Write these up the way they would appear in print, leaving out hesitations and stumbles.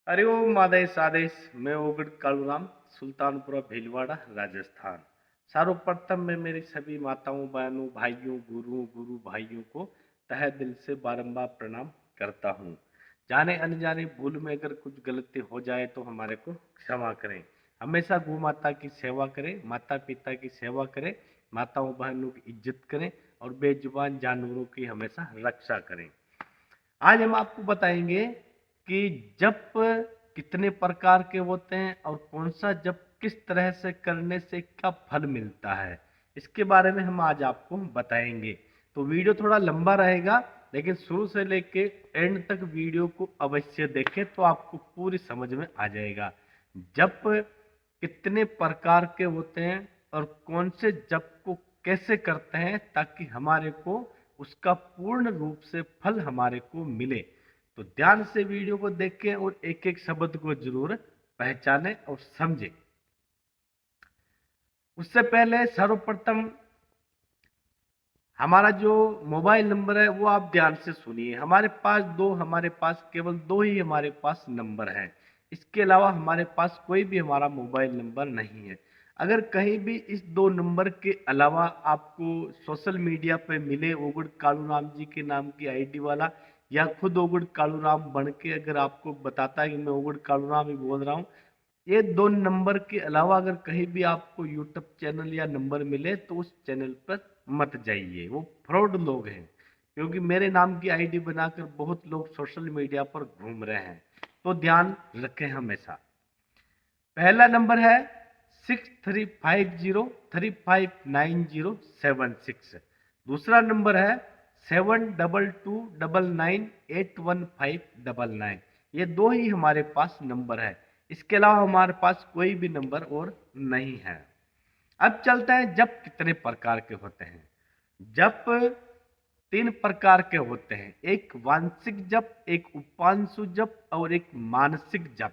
हरिओम आदेश आदेश। मैं ओगड़ कालूराम, सुल्तानपुरा भीलवाड़ा, राजस्थान। सर्वप्रथम मैं मेरी सभी माताओं, बहनों, भाइयों, गुरु भाइयों को तहे दिल से बारंबार प्रणाम करता हूँ। जाने अनजाने भूल में अगर कुछ गलती हो जाए तो हमारे को क्षमा करें। हमेशा गौ माता की सेवा करें, माता पिता की सेवा करें, माताओं बहनों की इज्जत करें और बेजुबान जानवरों की हमेशा रक्षा करें। आज हम आपको बताएंगे कि जप कितने प्रकार के होते हैं और कौन सा जप किस तरह से करने से क्या फल मिलता है, इसके बारे में हम आज आपको बताएंगे। तो वीडियो थोड़ा लंबा रहेगा, लेकिन शुरू से लेके एंड तक वीडियो को अवश्य देखें तो आपको पूरी समझ में आ जाएगा जप कितने प्रकार के होते हैं और कौन से जप को कैसे करते हैं ताकि हमारे को उसका पूर्ण रूप से फल हमारे को मिले। तो ध्यान से वीडियो को देखें और एक एक शब्द को जरूर पहचानें और समझें। उससे पहले सर्वप्रथम हमारा जो मोबाइल नंबर है वो आप ध्यान से सुनिए। हमारे पास केवल दो ही हमारे पास नंबर है, इसके अलावा हमारे पास कोई भी हमारा मोबाइल नंबर नहीं है। अगर कहीं भी इस दो नंबर के अलावा आपको सोशल मीडिया पे मिले ओगड़ कालूराम जी के नाम की आईडी वाला, या खुद ओगड़ कालूराम बन के अगर आपको बताता है कि मैं ओगड़ कालूराम ही बोल रहा हूँ, ये दो नंबर के अलावा अगर कहीं भी आपको यूट्यूब चैनल या नंबर मिले तो उस चैनल पर मत जाइए, वो फ्रॉड लोग हैं। क्योंकि मेरे नाम की आईडी बनाकर बहुत लोग सोशल मीडिया पर घूम रहे हैं, तो ध्यान रखें हमेशा। पहला नंबर है 6350359076। दूसरा नंबर है 7229981599। ये दो ही हमारे पास नंबर है, इसके अलावा हमारे पास कोई भी नंबर और नहीं है। अब चलते हैं जप कितने प्रकार के होते हैं। जप तीन प्रकार के होते हैं, एक वांशिक जप, एक उपांशु जप और एक मानसिक जप।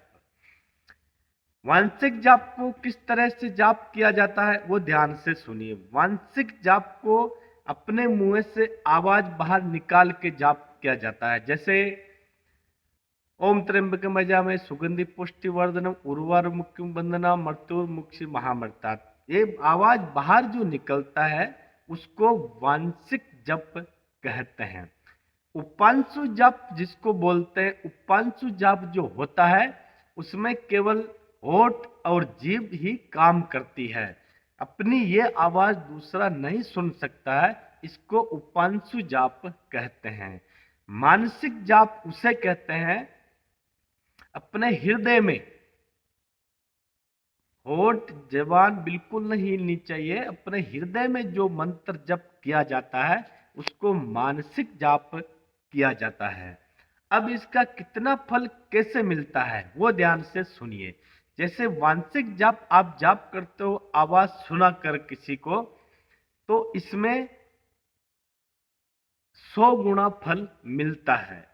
वांशिक जाप को किस तरह से जाप किया जाता है वो ध्यान से सुनिए। वांशिक जाप को अपने मुंह से आवाज बाहर निकाल के जाप किया जाता है, जैसे ओम त्र्यंबकम यजामहे सुगंधि पुष्टि वर्धनम उर्वार मुख्यम वंदना मृत्युर मुक्षि महामृता। ये आवाज बाहर जो निकलता है उसको वांशिक जप कहते हैं। उपांशु जप जिसको बोलते हैं, उपांशु जप जो होता है उसमें केवल होठ और जीभ ही काम करती है, अपनी ये आवाज दूसरा नहीं सुन सकता है, इसको उपांशु जाप कहते हैं। मानसिक जाप उसे कहते हैं अपने हृदय में, होठ जबान बिल्कुल नहीं हिलनी चाहिए, अपने हृदय में जो मंत्र जप किया जाता है उसको मानसिक जाप किया जाता है। अब इसका कितना फल कैसे मिलता है वो ध्यान से सुनिए। जैसे वांशिक जाप आप जाप करते हो आवाज सुना कर किसी को, तो इसमें 100 गुना फल मिलता है।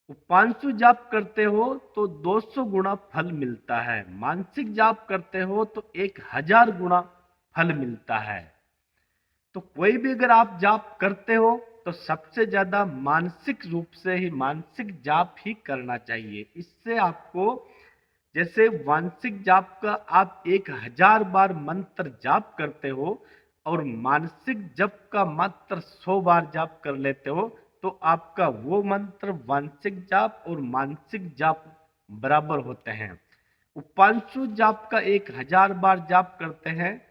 उपांशु जाप करते हो तो 200 गुना फल मिलता है, मानसिक जाप करते हो तो 1000 गुना फल मिलता है। तो कोई भी अगर आप जाप करते हो तो सबसे ज्यादा मानसिक रूप से ही मानसिक जाप ही करना चाहिए। इससे आपको, जैसे वांशिक जाप का आप 1000 बार मंत्र जाप करते हो और मानसिक जप का मात्र 100 बार जाप कर लेते हो, तो आपका वो मंत्र वांशिक जाप और मानसिक जाप बराबर होते हैं। उपांशु जाप का 1000 बार जाप करते हैं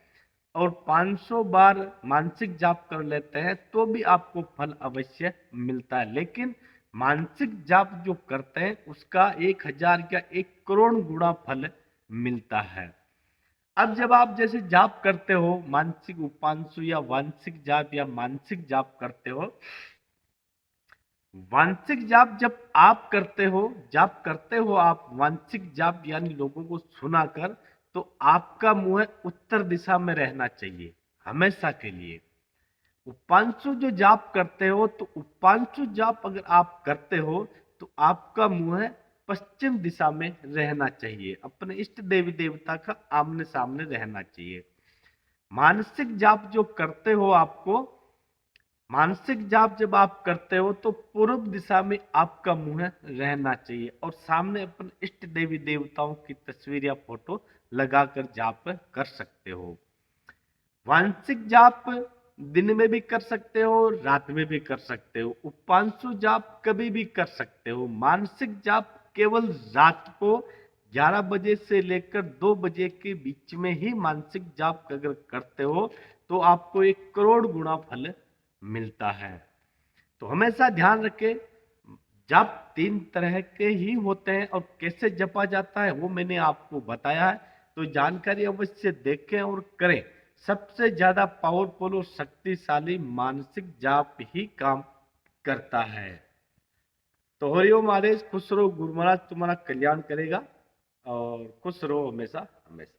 और 500 बार मानसिक जाप कर लेते हैं तो भी आपको फल अवश्य मिलता है। लेकिन मानसिक जाप जो करते हैं उसका 1000 या 1 करोड़ गुना फल मिलता है। अब जब आप जैसे जाप करते हो, मानसिक उपांशु या वांशिक जाप या मानसिक जाप करते हो, वांशिक जाप जब आप करते हो, जाप करते हो आप वांशिक जाप यानी लोगों को सुनाकर, तो आपका मुंह उत्तर दिशा में रहना चाहिए हमेशा के लिए। उपांशु जो जाप करते हो, तो उपांशु जाप अगर आप करते हो तो आपका मुंह पश्चिम दिशा में रहना चाहिए, अपने इष्ट देवी देवता का आमने सामने रहना चाहिए। मानसिक जाप जो करते हो, आपको मानसिक जाप जब आप करते हो तो पूर्व दिशा में आपका मुंह रहना चाहिए और सामने अपने इष्ट देवी देवताओं की तस्वीर या फोटो लगाकर जाप कर सकते हो। वांशिक जाप दिन में भी कर सकते हो, रात में भी कर सकते हो। उपांशु जाप कभी भी कर सकते हो। मानसिक जाप केवल रात को 11 बजे से लेकर 2 बजे के बीच में ही मानसिक जाप अगर करते हो तो आपको 1 करोड़ गुना फल मिलता है। तो हमेशा ध्यान रखें, जप 3 तरह के ही होते हैं और कैसे जपा जाता है वो मैंने आपको बताया है। तो जानकारी अवश्य देखें और करें। सबसे ज्यादा पावरफुल और शक्तिशाली मानसिक जाप ही काम करता है। तो हरिओम आदेश, खुश रहो, गुरु महाराज तुम्हारा कल्याण करेगा और खुश रहो हमेशा हमेशा।